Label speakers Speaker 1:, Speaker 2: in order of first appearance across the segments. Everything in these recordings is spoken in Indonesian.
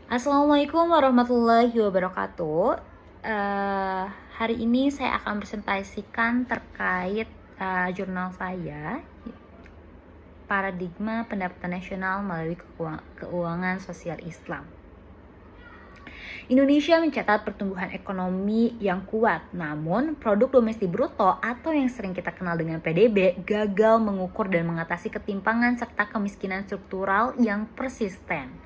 Speaker 1: Assalamualaikum warahmatullahi wabarakatuh. Hari ini saya akan presentasikan terkait jurnal saya, Paradigma Pendapatan Nasional Melalui Keuangan Sosial Islam. Indonesia mencatat pertumbuhan ekonomi yang kuat, namun produk domestik bruto atau yang sering kita kenal dengan PDB gagal mengukur dan mengatasi ketimpangan serta kemiskinan struktural yang persisten.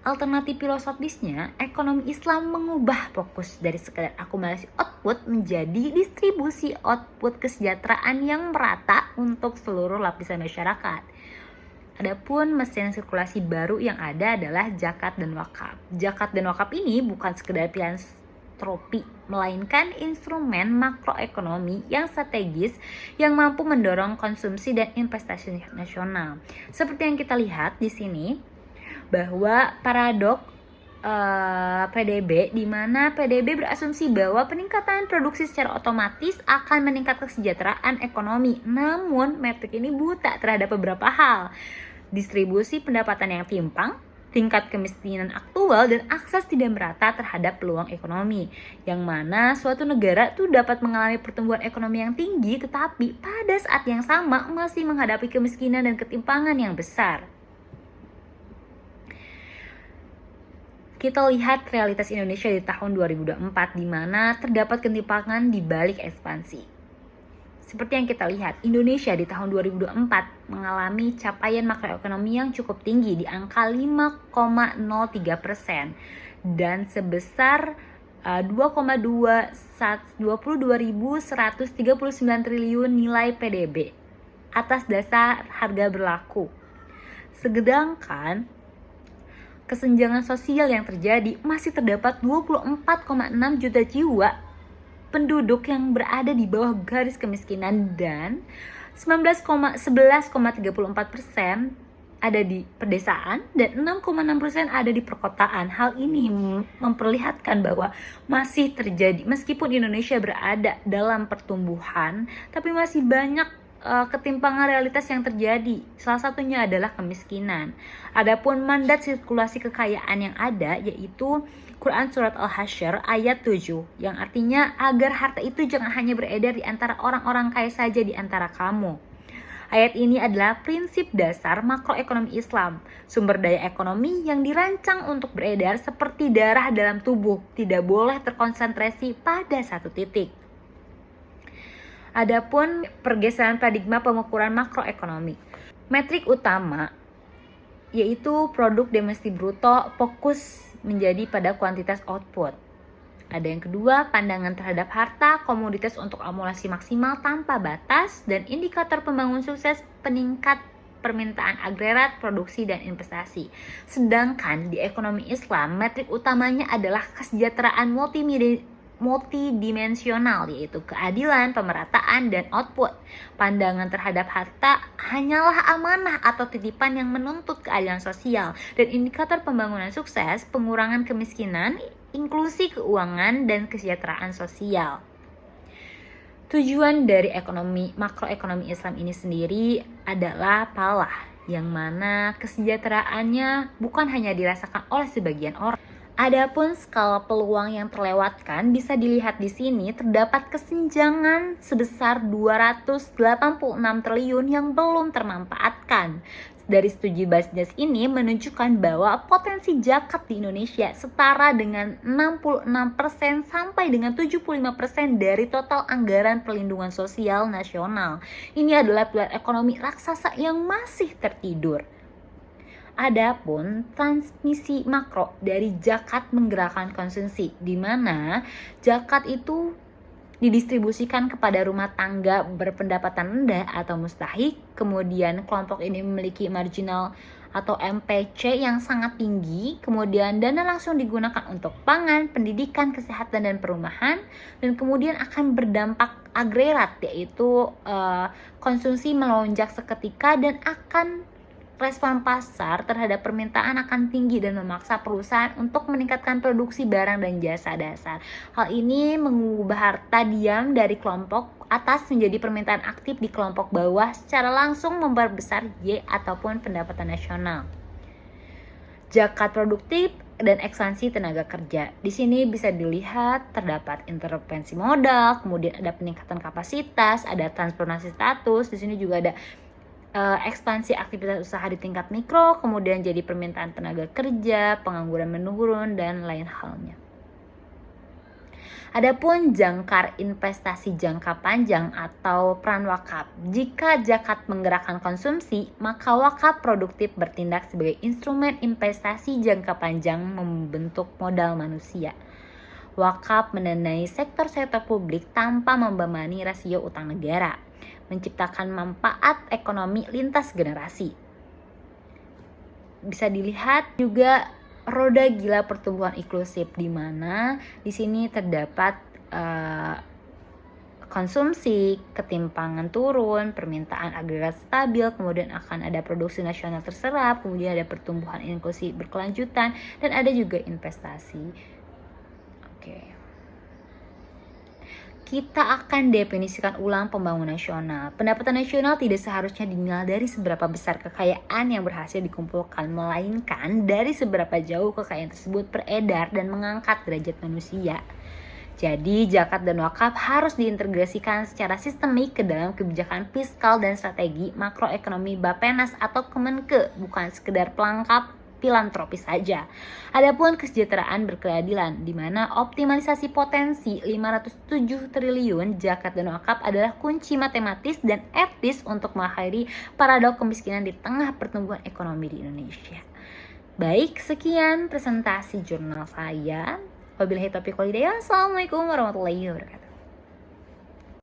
Speaker 1: Alternatif filosofisnya, ekonomi Islam mengubah fokus dari sekadar akumulasi output menjadi distribusi output kesejahteraan yang merata untuk seluruh lapisan masyarakat. Adapun mesin sirkulasi baru yang ada adalah zakat dan wakaf. Zakat dan wakaf ini bukan sekedar filantropi, melainkan instrumen makroekonomi yang strategis yang mampu mendorong konsumsi dan investasi nasional. Seperti yang kita lihat di sini, bahwa paradok PDB, di mana PDB berasumsi bahwa peningkatan produksi secara otomatis akan meningkatkan kesejahteraan ekonomi. Namun, metrik ini buta terhadap beberapa hal. Distribusi pendapatan yang timpang, tingkat kemiskinan aktual, dan akses tidak merata terhadap peluang ekonomi. Yang mana suatu negara tuh dapat mengalami pertumbuhan ekonomi yang tinggi, tetapi pada saat yang sama masih menghadapi kemiskinan dan ketimpangan yang besar. Kita lihat realitas Indonesia di tahun 2024, di mana terdapat ketimpangan di balik ekspansi. Seperti yang kita lihat, Indonesia di tahun 2024 mengalami capaian makroekonomi yang cukup tinggi di angka 5,03% dan sebesar 22.139 triliun nilai PDB atas dasar harga berlaku. Sedangkan kesenjangan sosial yang terjadi masih terdapat 24,6 juta jiwa penduduk yang berada di bawah garis kemiskinan dan 11,34% ada di pedesaan dan 6,6% ada di perkotaan. Hal ini memperlihatkan bahwa masih terjadi, meskipun Indonesia berada dalam pertumbuhan, tapi masih banyak ketimpangan realitas yang terjadi. Salah satunya adalah kemiskinan. Adapun mandat sirkulasi kekayaan yang ada yaitu Quran Surat Al-Hasyr ayat 7 yang artinya agar harta itu jangan hanya beredar di antara orang-orang kaya saja di antara kamu. Ayat ini adalah prinsip dasar makroekonomi Islam, sumber daya ekonomi yang dirancang untuk beredar seperti darah dalam tubuh, tidak boleh terkonsentrasi pada satu titik. Adapun pergeseran paradigma pengukuran makroekonomi. Metrik utama yaitu produk domestik bruto fokus menjadi pada kuantitas output. Ada yang kedua, pandangan terhadap harta, komoditas untuk akumulasi maksimal tanpa batas, dan indikator pembangun sukses peningkat permintaan agregat, produksi, dan investasi. Sedangkan di ekonomi Islam, metrik utamanya adalah kesejahteraan multidimensional, yaitu keadilan, pemerataan, dan output. Pandangan terhadap harta hanyalah amanah atau titipan yang menuntut keadilan sosial, dan indikator pembangunan sukses, pengurangan kemiskinan, inklusi keuangan, dan kesejahteraan sosial. Tujuan dari makroekonomi Islam ini sendiri adalah falah, yang mana kesejahteraannya bukan hanya dirasakan oleh sebagian orang. Adapun skala peluang yang terlewatkan bisa dilihat di sini, terdapat kesenjangan sebesar 286 triliun yang belum termanfaatkan. Dari studi Basnas ini menunjukkan bahwa potensi zakat di Indonesia setara dengan 66% sampai dengan 75% dari total anggaran perlindungan sosial nasional. Ini adalah pilar ekonomi raksasa yang masih tertidur. Adapun transmisi makro dari zakat menggerakkan konsumsi, di mana zakat itu didistribusikan kepada rumah tangga berpendapatan rendah atau mustahik, kemudian kelompok ini memiliki marginal atau MPC yang sangat tinggi, kemudian dana langsung digunakan untuk pangan, pendidikan, kesehatan, dan perumahan, dan kemudian akan berdampak agregat, yaitu konsumsi melonjak seketika dan akan respon pasar terhadap permintaan akan tinggi dan memaksa perusahaan untuk meningkatkan produksi barang dan jasa dasar. Hal ini mengubah harta diam dari kelompok atas menjadi permintaan aktif di kelompok bawah, secara langsung memperbesar Y ataupun pendapatan nasional. Zakat produktif dan ekspansi tenaga kerja. Di sini bisa dilihat terdapat intervensi modal, kemudian ada peningkatan kapasitas, ada transformasi status. Di sini juga ada ekspansi aktivitas usaha di tingkat mikro, kemudian jadi permintaan tenaga kerja, pengangguran menurun, dan lain halnya. Adapun jangkar investasi jangka panjang atau peran wakaf. Jika zakat menggerakkan konsumsi, maka wakaf produktif bertindak sebagai instrumen investasi jangka panjang membentuk modal manusia. Wakaf mendanai sektor-sektor publik tanpa membebani rasio utang negara, menciptakan manfaat ekonomi lintas generasi. Bisa dilihat juga roda gila pertumbuhan inklusif, di mana di sini terdapat konsumsi, ketimpangan turun, permintaan agregat stabil, kemudian akan ada produksi nasional terserap, kemudian ada pertumbuhan inklusi berkelanjutan, dan ada juga investasi. Kita akan definisikan ulang pembangunan nasional. Pendapatan nasional tidak seharusnya dinilai dari seberapa besar kekayaan yang berhasil dikumpulkan, melainkan dari seberapa jauh kekayaan tersebut beredar dan mengangkat derajat manusia. Jadi, zakat dan wakaf harus diintegrasikan secara sistemik ke dalam kebijakan fiskal dan strategi makroekonomi Bappenas atau Kemenke, bukan sekedar pelengkap filantropis saja. Adapun kesejahteraan berkeadilan, di mana optimalisasi potensi 507 triliun zakat dan wakaf adalah kunci matematis dan etis untuk mengakhiri paradok kemiskinan di tengah pertumbuhan ekonomi di Indonesia. Baik, sekian presentasi jurnal saya. Wabillahi taufiq wal hidayah. Assalamualaikum warahmatullahi wabarakatuh.